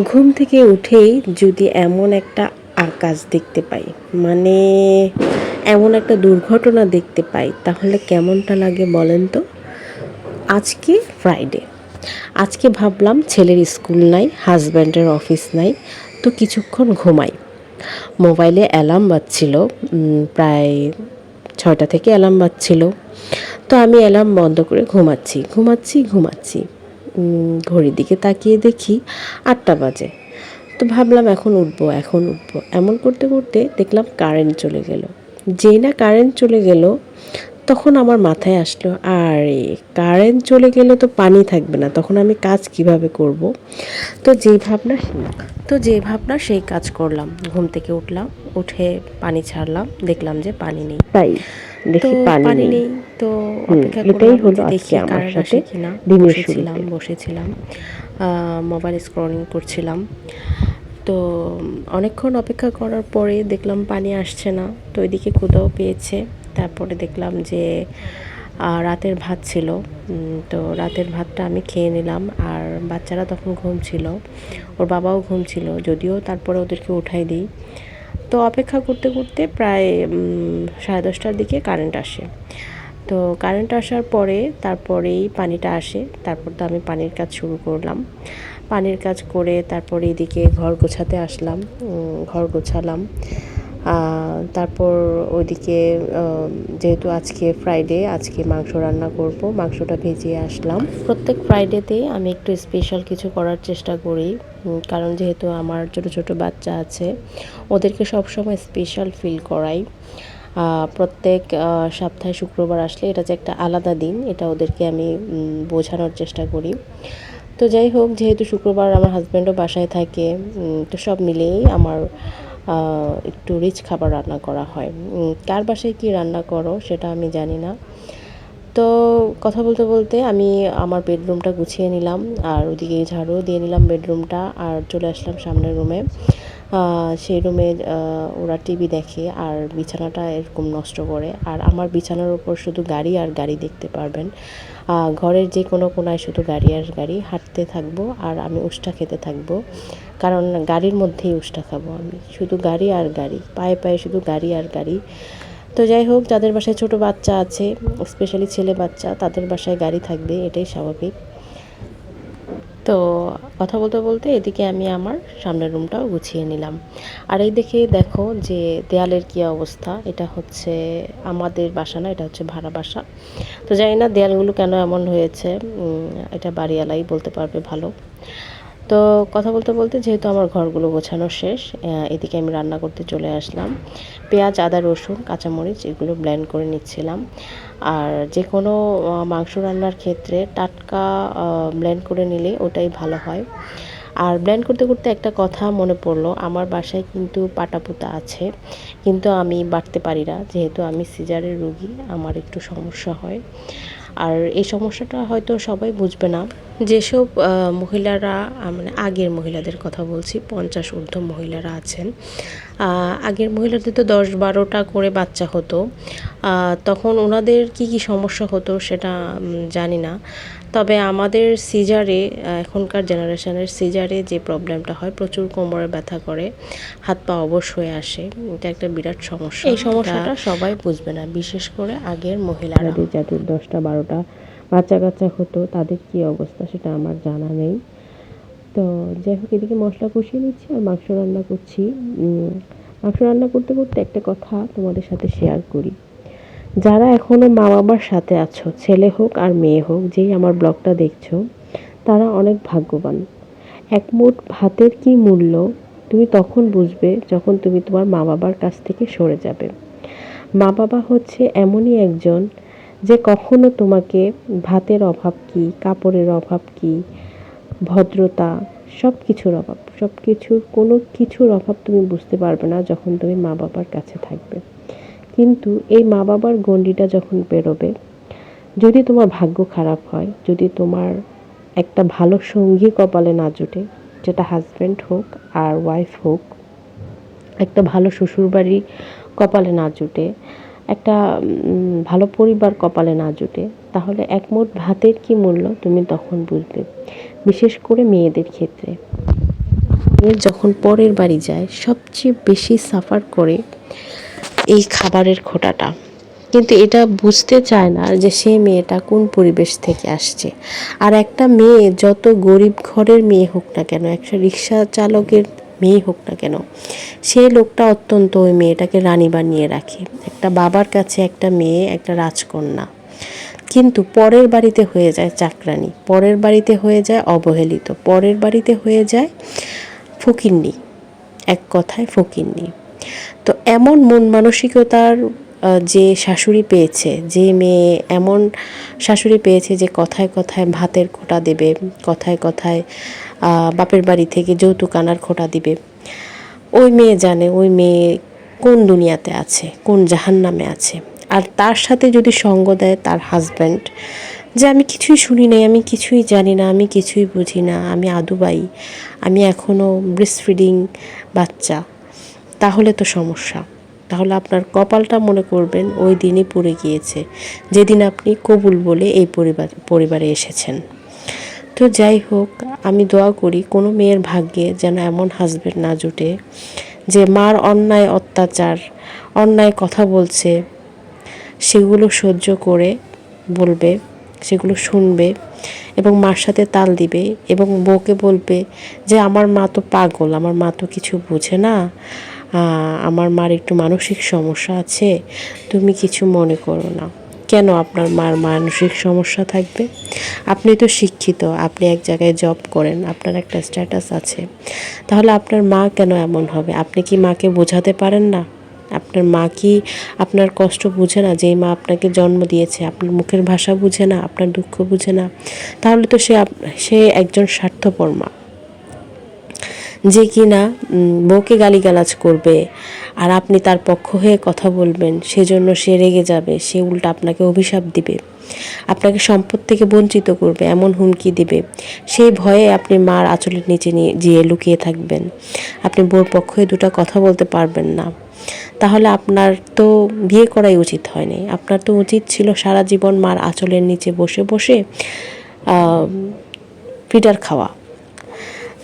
ঘুম থেকে উঠেই যদি এমন একটা আকাশ দেখতে পাই, মানে এমন একটা দুর্ঘটনা দেখতে পাই, তাহলে কেমনটা লাগে বলেন তো? আজকে ফ্রাইডে। আজকে ভাবলাম ছেলের স্কুল নাই, হাজব্যান্ডের অফিস নাই, তো কিছুক্ষণ ঘুমাই। মোবাইলে অ্যালার্ম বাজছিল, প্রায় 6টা থেকে অ্যালার্ম বাজছিল। তো আমি অ্যালার্ম বন্ধ করে ঘুমাচ্ছি ঘুমাচ্ছি ঘুমাচ্ছি। ঘড়ির দিকে তাকিয়ে দেখি 8টা বাজে। তো ভাবলাম এখন উঠবো এখন উঠবো, এমন করতে করতে দেখলাম কারেন্ট চলে গেল। যেই না কারেন্ট চলে গেল, তখন আমার মাথায় আসলো, আরে কারেন্ট চলে গেলে তো পানি থাকবে না, তখন আমি কাজ কিভাবে করব। তো যেই ভাবনা সেই কাজ করলাম। ঘুম থেকে উঠলাম, উঠে পানি ছাড়লাম, দেখলাম যে পানি নেই। তাই তো দেখি পানি পানি নেই। নেই, তো অপেক্ষা এটাই করলাম হলো যে আজকে দেখি আমার কারেন্ট সাথে আসে কিনা। দিনের বসেছিলাম শুরুতে। বসেছিলাম মোবাইল স্ক্রলিং করছিলাম। তো অনেকক্ষণ অপেক্ষা করার পরে দেখলাম পানি আসছে না। তো এদিকে ক্ষুধাও পেয়েছে। তারপরে দেখলাম যে রাতের ভাত ছিল। তো রাতের ভাতটা আমি খেয়ে নিলাম। আর বাচ্চারা তখন ঘুমছিল, ওর বাবাও ঘুমছিল, যদিও তারপরে ওদেরকে উঠাই দিই। তো অপেক্ষা করতে করতে প্রায় 10:30টার দিকে কারেন্ট আসে। তো কারেন্ট আসার পরে তারপরেই পানিটা আসে। তারপর তো আমি পানির কাজ শুরু করলাম। পানির কাজ করে তারপরে এদিকে ঘর গোছাতে আসলাম, ঘর গোছালাম। তারপর ওইদিকে যেহেতু আজকে ফ্রাইডে, আজকে মাংস রান্না করব, মাংসটা ভেজে আসলাম। প্রত্যেক ফ্রাইডেতেই আমি একটু স্পেশাল কিছু করার চেষ্টা করি, কারণ যেহেতু আমার ছোট ছোট বাচ্চা আছে, ওদেরকে সবসময় স্পেশাল ফিল করাই। প্রত্যেক সপ্তাহে শুক্রবার আসলে এটা যে একটা আলাদা দিন, এটা ওদেরকে আমি বোঝানোর চেষ্টা করি। তো যাই হোক, যেহেতু শুক্রবার আমার হাজব্যান্ডও বাসায় থাকে, তো সব মিলেই আমার একটু রিচ খাবার রান্না করা হয়। কার বাসায় কী রান্না করো সেটা আমি জানি না। তো কথা বলতে বলতে আমি আমার বেডরুমটা গুছিয়ে নিলাম, আর ওদিকে ঝাড়ু দিয়ে নিলাম বেডরুমটা, আর চলে আসলাম সামনের রুমে। সেই রুমে ওরা টিভি দেখে আর বিছানাটা এরকম নষ্ট করে। আর আমার বিছানার উপর শুধু গাড়ি আর গাড়ি দেখতে পারবেন। ঘরের যে কোনো কোনায় শুধু গাড়ি আর গাড়ি, হাঁটতে থাকবো আর আমি উষ্টা খেতে থাকবো, কারণ গাড়ির মধ্যেই উষ্টা খাবো আমি। শুধু গাড়ি আর গাড়ি, পায়ে পায়ে শুধু গাড়ি আর গাড়ি। তো যাই হোক, যাদের বাসায় ছোট বাচ্চা আছে, স্পেশালি ছেলে বাচ্চা, তাদের বাসায় গাড়ি থাকবে, এটাই স্বাভাবিক। তো কথা বলতে বলতে এদিকে আমি আমার সামনের রুমটাও গুছিয়ে নিলাম। আর এই দেখে দেখো যে দেয়ালের কী অবস্থা। এটা হচ্ছে আমাদের বাসা না, এটা হচ্ছে ভাড়া বাসা। তো জানি না দেয়ালগুলো কেন এমন হয়েছে, এটা বাড়িওয়ালাই বলতে পারবে ভালো। তো কথা বলতে বলতে যেহেতু আমার ঘরগুলো গোছানো শেষ, এদিকে আমি রান্না করতে চলে আসলাম। পেঁয়াজ, আদা, রসুন, কাঁচামরিচ এগুলো ব্লেন্ড করে নিচ্ছিলাম। আর যে কোনো মাংস রান্নার ক্ষেত্রে টাটকা ব্লেন্ড করে নিলে ওটাই ভালো হয়। আর ব্লেন্ড করতে করতে একটা কথা মনে পড়লো, আমার বাসায় কিন্তু পাটাপুতা আছে, কিন্তু আমি বাটতে পারি না, যেহেতু আমি সিজারের রুগী, আমার একটু সমস্যা হয়। আর এই সমস্যাটা হয়তো সবাই বুঝবে না। যেসব মহিলারা, মানে আগের মহিলাদের কথা বলছি, 50 ঊর্ধ্ব মহিলারা আছেন, আগের মহিলাদের তো 10-12টা করে বাচ্চা হতো। তখন ওনাদের কি কি সমস্যা হতো সেটা জানি না। তবে আমাদের সিজারে, এখনকার জেনারেশনের সিজারে যে প্রবলেমটা হয়, প্রচুর কোমরে ব্যথা করে, হাত পা অবশ হয়ে আসে, এটা একটা বিরাট সমস্যা। এই সমস্যাটা সবাই বুঝবে না, বিশেষ করে আগের মহিলারা। যাদের 10টা 12টা বাচ্চা কাচ্চা হতো, তাদের কি অবস্থা সেটা আমার জানা নেই। তো যাই হোক, এদিকে মশলা কষিয়ে নিচ্ছি আর মাংস রান্না করছি। মাংস রান্না করতে করতে একটা কথা তোমাদের সাথে শেয়ার করি। যারা এখনও মা বাবার সাথে আছো, ছেলে হোক আর মেয়ে হোক, যেই আমার ব্লগটা দেখছো, তারা অনেক ভাগ্যবান। এক মুঠ ভাতের কি মূল্য তুমি তখন বুঝবে যখন তুমি তোমার মা বাবার কাছ থেকে সরে যাবে। মা বাবা হচ্ছে এমনই একজন যে কখনো তোমাকে ভাতের অভাব কী, কাপড়ের অভাব কী, ভদ্রতা, কোনো কিছুর অভাব তুমি বুঝতে পারবে না যখন তুমি মা বাবার কাছে থাকবে। কিন্তু এই মা বাবার গণ্ডিটা যখন পেরোবে, যদি তোমার ভাগ্য খারাপ হয়, যদি তোমার একটা ভালো সঙ্গী কপালে না জুটে, যেটা হাজব্যান্ড হোক আর ওয়াইফ হোক, একটা ভালো শ্বশুরবাড়ি কপালে না জুটে, একটা ভালো পরিবার কপালে না জুটে, তাহলে এক মুঠ ভাতের কি মূল্য তুমি তখন বুঝবে, বিশেষ করে মেয়েদের ক্ষেত্রে। মেয়ে যখন পরের বাড়ি যায় সবচেয়ে বেশি সাফার করে এই খাবারের খোঁটাটা। কিন্তু এটা বুঝতে চায় না যে সে মেয়েটা কোন পরিবেশ থেকে আসছে। আর একটা মেয়ে যত গরিব ঘরের মেয়ে হোক না কেন, একটা রিক্সা চালকের মেয়ে হোক না কেন, সে লোকটা অত্যন্ত ওই মেয়েটাকে রানী বানিয়ে রাখে। একটা বাবার কাছে একটা মেয়ে একটা রাজকন্যা, কিন্তু পরের বাড়িতে হয়ে যায় চাকরানী, পরের বাড়িতে হয়ে যায় অবহেলিত, পরের বাড়িতে হয়ে যায় ফকিন্নি, এক কথায় ফকিন্নি। তো এমন মন মানসিকতার যে শাশুড়ি পেয়েছে, যে মেয়ে এমন শাশুড়ি পেয়েছে যে কথায় কথায় ভাতের খোঁটা দেবে, কথায় কথায় বাপের বাড়ি থেকে যৌতুক আনার খোঁটা দিবে, ওই মেয়ে জানে ওই মেয়ে কোন দুনিয়াতে আছে, কোন জাহান্নামে আছে। আর তার সাথে যদি সঙ্গ দেয় তার হাজব্যান্ড, যে আমি কিছুই শুনি নাই, আমি কিছুই জানি না, আমি কিছুই বুঝি না, আমি আদুবাই, আমি এখনও ব্রেস্ট ফিডিং বাচ্চা, তাহলে তো সমস্যা। তাহলে আপনার কপালটা মনে করবেন ওই দিনই পুড়ে গিয়েছে যেদিন আপনি কবুল বলে এই পরিবারে এসেছেন। তো যাই হোক, আমি দোয়া করি কোনো মেয়ের ভাগ্যে যেন এমন হাজবেন্ড না জুটে যে মার অন্যায় অত্যাচার, অন্যায় কথা বলছে সেগুলো সহ্য করে বলবে, সেগুলো শুনবে এবং মার সাথে তাল দিবে এবং বউকে বলবে যে আমার মা তো পাগল, আমার মা তো কিছু বোঝে না, আমার মার একটু মানসিক সমস্যা আছে, তুমি কিছু মনে করো না। কেন আপনার মার মানসিক সমস্যা থাকবে? আপনি তো শিক্ষিত, আপনি এক জায়গায় জব করেন, আপনার একটা স্ট্যাটাস আছে, তাহলে আপনার মা কেন এমন হবে? আপনি কি মাকে বোঝাতে পারেন না? আপনার মা কি আপনার কষ্ট বুঝে না? যেই মা আপনাকে জন্ম দিয়েছে আপনার মুখের ভাষা বুঝে না, আপনার দুঃখ বুঝে না? তাহলে তো সে একজন স্বার্থপর মা, যে কিনা বউকে গালিগালাজ করবে আর আপনি তার পক্ষ হয়ে কথা বলবেন, সেজন্য সে রেগে যাবে, সে উল্টা আপনাকে অভিশাপ দিবে, আপনাকে সম্পদ থেকে বঞ্চিত করবে, এমন হুমকি দিবে। সেই ভয়ে আপনি মার আঁচলের নিচে নিয়ে যেয়ে লুকিয়ে থাকবেন, আপনি বউর পক্ষ হয়ে দুটো কথা বলতে পারবেন না। তাহলে আপনার তো বিয়ে করাই উচিত হয়নি, আপনার তো উচিত ছিল সারা জীবন মার আঁচলের নিচে বসে বসে ফিডার খাওয়া।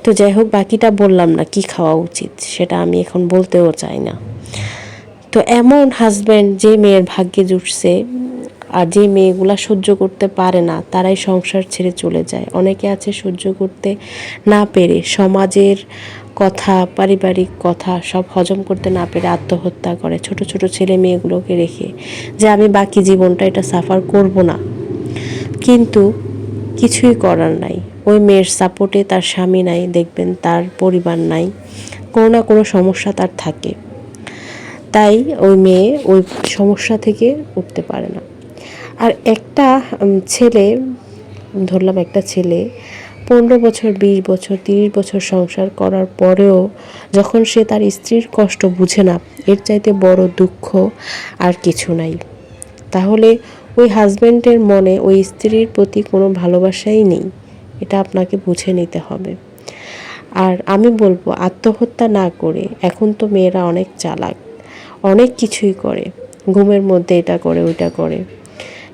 তো যাই হোক, বাকিটা বললাম না কি খাওয়া উচিত, সেটা আমি এখন বলতেও চাই না। তো এমন হাজব্যান্ড যে মেয়ের ভাগ্যে জুটছে, আর যে মেয়েগুলা সহ্য করতে পারে না তারাই সংসার ছেড়ে চলে যায়। অনেকে আছে সহ্য করতে না পেরে সমাজের কথা, পারিবারিক কথা সব হজম করতে না পেরে আত্মহত্যা করে, ছোট ছোট ছেলে মেয়েগুলোকে রেখে, যে আমি বাকি জীবনটা এটা সাফার করব না। কিন্তু কিছুই করার নাই, ওই মেয়ের সাপোর্টে তার স্বামী নাই, দেখবেন তার পরিবার নাই, কোনো না কোনো সমস্যা তার থাকে, তাই ওই মেয়ে ওই সমস্যা থেকে উঠতে পারে না। আর একটা ছেলে, ধরলাম একটা ছেলে 15 বছর, 20 বছর, 30 বছর সংসার করার পরেও যখন সে তার স্ত্রীর কষ্ট বুঝে না, এর চাইতে বড় দুঃখ আর কিছু নাই। তাহলে ওই হাজব্যান্ডের মনে ওই স্ত্রীর প্রতি কোনো ভালোবাসাই নেই, এটা আপনাকে বুঝে নিতে হবে। আর আমি বলবো আত্মহত্যা না করে, এখন তো মেয়েরা অনেক চালাক, অনেক কিছুই করে, ঘুমের মধ্যে এটা করে ওইটা করে,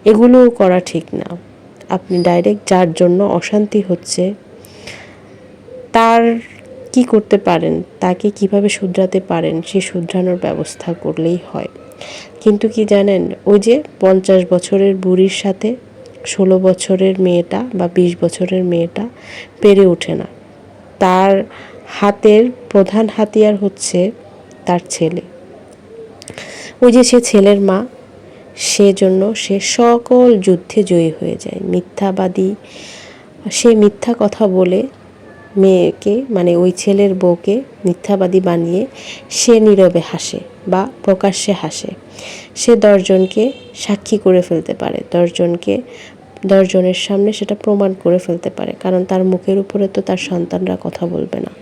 এগুলোও করা ঠিক না। আপনি ডাইরেক্ট যার জন্য অশান্তি হচ্ছে তার কি করতে পারেন, তাকে কিভাবে শুধরাতে পারেন সে শুধরানোর ব্যবস্থা করলেই হয়। কিন্তু কি জানেন, ওই যে 50 বছরের বুড়ির সাথে 16 বছরের মেয়েটা বা 20 বছরের মেয়েটা পেরে ওঠে না, তার হাতের প্রধান হাতিয়ার হচ্ছে তার ছেলে। ওই যে সে ছেলের মা, সেজন্য সে সকল যুদ্ধে জয়ী হয়ে যায়। মিথ্যাবাদী, সে মিথ্যা কথা বলে মেয়েকে, মানে ওই ছেলের বউকে মিথ্যাবাদী বানিয়ে সে নীরবে হাসে বা প্রকাশ্যে হাসে। সে 10 জনকে সাক্ষী করে ফেলতে পারে, 10 জনের সামনে সেটা প্রমাণ করে ফেলতে পারে, কারণ তার মুখের উপরে তো তার সন্তানরা কথা বলবে না।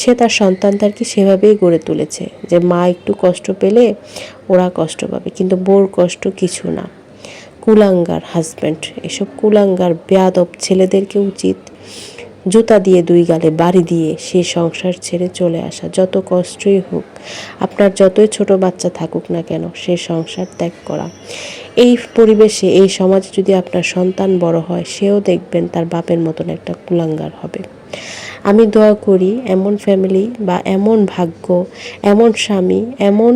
সে তার সন্তানদেরকে সেভাবেই গড়ে তুলেছে যে মা একটু কষ্ট পেলে ওরা কষ্ট পাবে, কিন্তু বউর কষ্ট কিছু না। কুলাঙ্গার হাজব্যান্ড, এসব কুলাঙ্গার বেয়াদব ছেলেদেরকে উচিত জুতা দিয়ে 2 গালে বাড়ি দিয়ে সে সংসার ছেড়ে চলে আসা। যত কষ্টই হোক, আপনার যতই ছোট বাচ্চা থাকুক না কেন, সে সংসার ত্যাগ করা। এই পরিবেশে, এই সমাজে যদি আপনার সন্তান বড় হয়, সেও দেখবেন তার বাপের মতন একটা কুলাঙ্গার হবে। আমি দোয়া করি এমন ফ্যামিলি বা এমন ভাগ্য, এমন স্বামী, এমন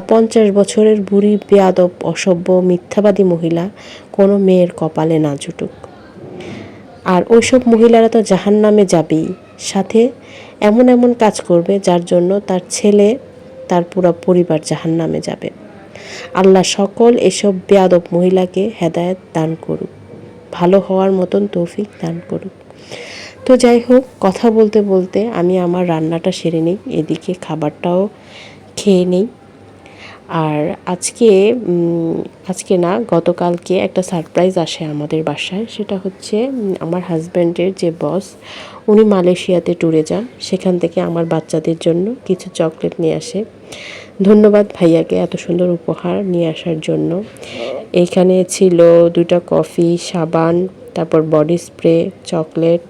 50 বছরের বুড়ি বেয়াদব অসভ্য মিথ্যাবাদী মহিলা কোনো মেয়ের কপালে না জুটুক। আর ওইসব মহিলারা তো জাহান্নামে যাবেই, সাথে এমন এমন কাজ করবে যার জন্য তার ছেলে, তার পুরো পরিবার জাহান্নামে যাবে। আল্লাহ সকল এসব বেয়াদব মহিলাকে হেদায়েত দান করুক, ভালো হওয়ার মতন তৌফিক দান করুক। তো যাই হোক, কথা বলতে বলতে আমি আমার রান্নাটা সেরে নিই, এদিকে খাবারটাও খেয়ে নিই। আর আজকে না, গতকালকে একটা সারপ্রাইজ আসে আমাদের বাসায়। সেটা হচ্ছে আমার হাজব্যান্ডের যে বস, উনি মালয়েশিয়াতে ট্যুরে যান, সেখান থেকে আমার বাচ্চাদের জন্য কিছু চকলেট নিয়ে আসে। ধন্যবাদ ভাইয়াকে এত সুন্দর উপহার নিয়ে আসার জন্য। এইখানে ছিল 2টা কফি, সাবান, তারপর বডি স্প্রে, চকলেট,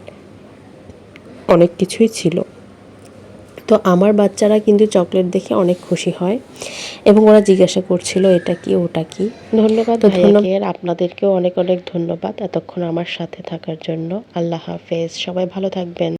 অনেক কিছুই ছিল। তো আমার বাচ্চারা কিন্তু চকলেট দেখে অনেক খুশি হয় এবং ওরা জিজ্ঞাসা করছিল এটা কি ওটা কি। ধন্যবাদ ভাইয়াকে, আপনাদেরকেও অনেক অনেক ধন্যবাদ এতক্ষণ আমার সাথে থাকার জন্য। আল্লাহ হাফেজ, সবাই ভালো থাকবেন।